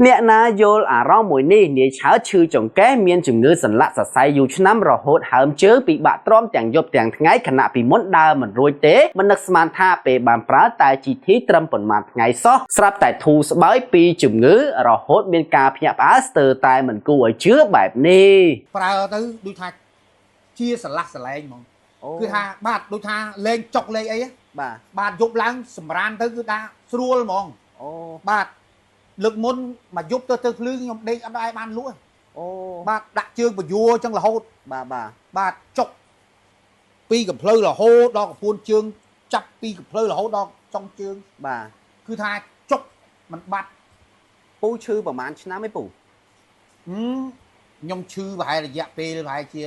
អ្នកណាយល់អារម្មណ៍មួយនេះនាយឆើឈឺចង្កេះមានជំងឺសន្លាក់សរសៃយូរឆ្នាំរហូតហើមជើងពិបាកទ្រាំទាំងយប់ទាំងថ្ងៃខណៈពីមុនដើរមិនរួចទេមិននឹកស្មានថាពេលបានប្រើតែ GT ត្រឹមប៉ុន្មានថ្ងៃសោះស្រាប់តែធូរស្បើយពីជំងឺរហូតមានការភ្ញាក់ផ្អើលស្ទើរតែមិនគួរឲ្យជឿបែបនេះប្រើទៅដូចថាជាស្រឡះស្រឡែងហ្មងគឺថាបាទដូចថាលេងចុកលេងអីបាទយប់ឡើងសម្រានទៅគឺថាស្រួលហ្មងបាទលើកមុនមកយប់ទៅភ្លឺខ្ញុំដេកអត់ដែរបានលក់បាទដាក់ជើងបយួរអញ្ចឹងរហូតបាទចុកពីកំភ្លៅរហូតដល់កពួនជើងចាប់ពីកំភ្លៅរហូតដល់ចុងជើងបាទគឺថាចុកមិនបាត់ពូឈឺប្រហែលឆ្នាំឯពូខ្ញុំឈឺប្រហែលរយៈពេលប្រហែលជា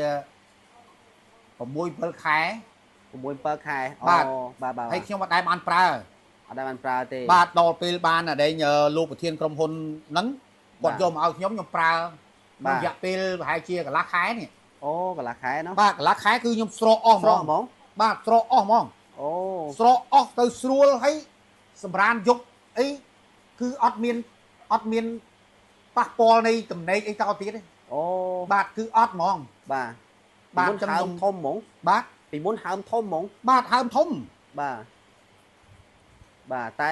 6-7 ខែ6-7 ខែបាទហើយខ្ញុំអត់ដែរបានប្រើអត់ដែរបានប្រើទេបាទដល់ពេលបានអដែងលោកប្រធានក្រុមហ៊ុនហ្នឹងគាត់យកមកឲ្យខ្ញុំប្រើរយៈពេលប្រហែលជាកន្លះខែនេះកន្លះខែណាបាទកន្លះខែគឺខ្ញុំស្រកអស់ហ្មងបាទស្រកអស់ហ្មងស្រកអស់ទៅស្រួលហើយសម្រានយប់អីគឺអត់មានប៉ះពាល់នៃចំណេកអីតទៅទៀតទេបាទគឺអត់ហ្មងបាទចឹងខ្ញុំធំហ្មងបាទពីមុនហើមធំហ្មងបាទហើមធំបាទតែ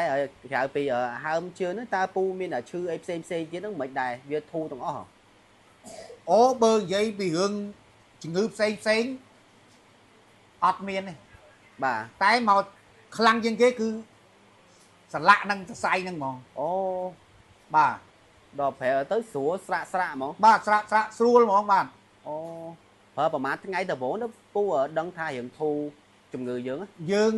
ក្រៅពីហើមជឿហ្នឹងតើពូមានឈឺអីផ្សេងទៀតហ្នឹងមិនដែរវាធូរទាំងអស់បើនិយាយពីរឿងជំងឺផ្សេងអត់មានទេបាទតែមកខ្លាំងជាងគេគឺសន្លាក់នឹងសរសៃហ្នឹងហ្មងបាទដល់ប្រើទៅស្រួលស្រាក់ហ្មងបាទស្រាក់ស្រួលហ្មងបាទប្រើប្រហែលថ្ងៃទៅបងទៅពូដឹងថារឿងធូរជំងឺយើង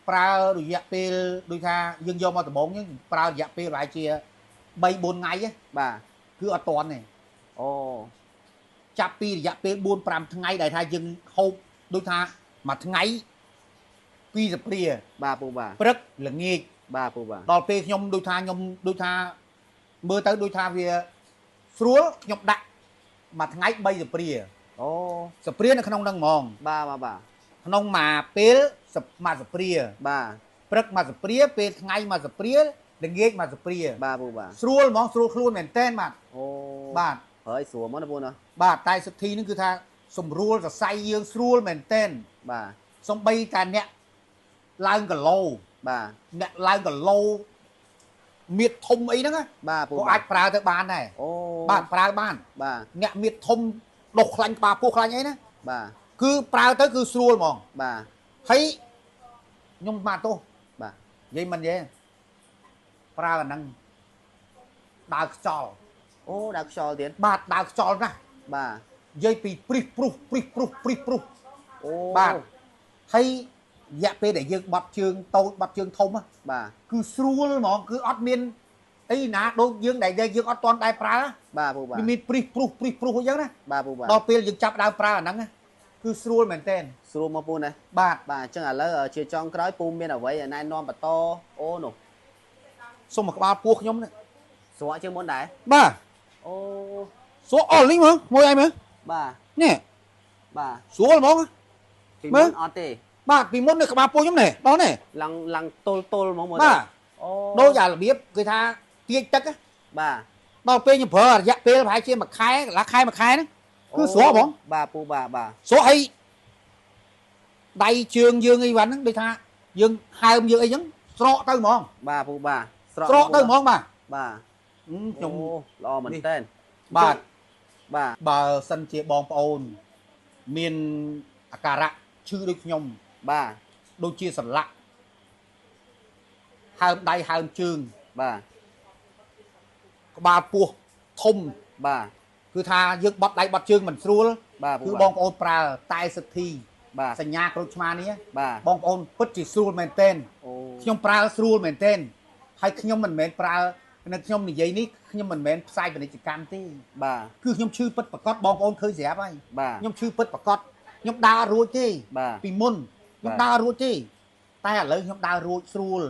ប្រើរយៈពេលដូចថាយើងយកមកដំបងហ្នឹងប្រើរយៈពេលប្រហែលជា3-4ថ្ងៃបាទគឺអត់តាន់ទេចាប់ពីរយៈពេល4-5ថ្ងៃដែលថាយើងហូបដូចថាមួយថ្ងៃ2 ស្ព្រាបាទពូបាទព្រឹកល្ងាចបាទពូបាទដល់ពេលខ្ញុំដូចថាមើលទៅដូចថាវាស្រួលខ្ញុំដាក់មួយថ្ងៃ3 ស្ព្រាស្ព្រានៅក្នុងហ្នឹងហ្មងបាទក្នុងមួយពេលមួយស្ព្រាបាទព្រឹកមួយស្ព្រាពេលថ្ងៃមួយស្ព្រាល្ងាចមួយស្ព្រាបាទពូបាទស្រួលហ្មងស្រួលខ្លួនមែនតើបាទបាទហើយស្រួលហ្មងណាពូណាបាទតែសិទ្ធិនេះគឺថាសម្រួលសរសៃយើងស្រួលមែនតើបាទសំបីតែអ្នកឡើងគីឡូបាទអ្នកឡើងគីឡូមៀតធំអីហ្នឹងបាទពូក៏អាចប្រើទៅបានដែរបាទប្រើបានបាទអ្នកមៀតធំដុសខ្លាញ់ក្បាលពោះខ្លាញ់អីណាបាទគឺប្រើទៅគឺស្រួលហ្មងបាទហើយខ្ញុំបាទទោះបាទនិយាយមិនទេប្រើអាហ្នឹងដើរខ្យល់ដើរខ្យល់ទៀតបាទដើរខ្យល់ណាស់បាទនិយាយពីព្រិះព្រុសបាទហើយរយៈពេលដែលយើងបត់ជើងតូចបត់ជើងធំបាទគឺស្រួលហ្មងគឺអត់មានអីណាដូចយើងដែលយើងអត់ទាន់ដែរប្រើបាទពូបាទមានព្រិះព្រុសអញ្ចឹងណាបាទពូបាទដល់ពេលយើងចាប់ដើមប្រើអាហ្នឹងគឺស្រួលមែនតើស្រួលមកពូណាបាទអញ្ចឹងឥឡូវជាចុងក្រោយពូមានអ្វីណែនាំបន្តនោះសុំមកក្បាលពោះខ្ញុំនេះស្រកជាងមុនដែរបាទស្រកអស់នេះមើលមួយឯងមើលបាទនេះបាទស្រួលហ្មងពីមុនអត់ទេបាទពីមុននៅក្បាលពោះខ្ញុំនេះដល់នេះឡើងទល់ហ្មងមើលបាទដូចអារបៀបគេថាទាញទឹកបាទដល់ពេលខ្ញុំប្រើរយៈពេលប្រហែលជាមួយខែកន្លះខែមួយខែហ្នឹងគឺស្រកហ្មងបាទពូបាទស្រកឲ្យដៃជើងយើងអីវ៉ាន់ហ្នឹងដូចថាយើងហើមយើងអីហ្នឹងស្រកទៅហ្មងបាទពូបាទស្រកទៅហ្មងបាទខ្ញុំល្អមែនតើបាទបាទបើសិនជាបងប្អូនមានអាការៈឈឺដូចខ្ញុំបាទដូចជាសន្លាក់ហើមដៃហើមជើងបាទក្បាលពោះធំបាទគឺថាយើងបត់ដៃបត់ជើងមិនស្រួលគឺបងប្អូនប្រើតែសិទ្ធិបាទសញ្ញាក្រូចឆ្មានេះបាទបងប្អូនពិតជាស្រួលមែនតើខ្ញុំប្រើស្រួលមែនតើហើយខ្ញុំមិនមែនប្រើនៅខ្ញុំនិយាយនេះខ្ញុំមិនមែនផ្សាយពាណិជ្ជកម្មទេបាទគឺខ្ញុំឈឺពិតប្រកបបងប្អូនឃើញស្រាប់ហើយបាទខ្ញុំឈឺពិតប្រកបខ្ញុំដើររួចទេពីមុនខ្ញុំដើររួចទេតែឥឡូវខ្ញុំដើររួចស្រួល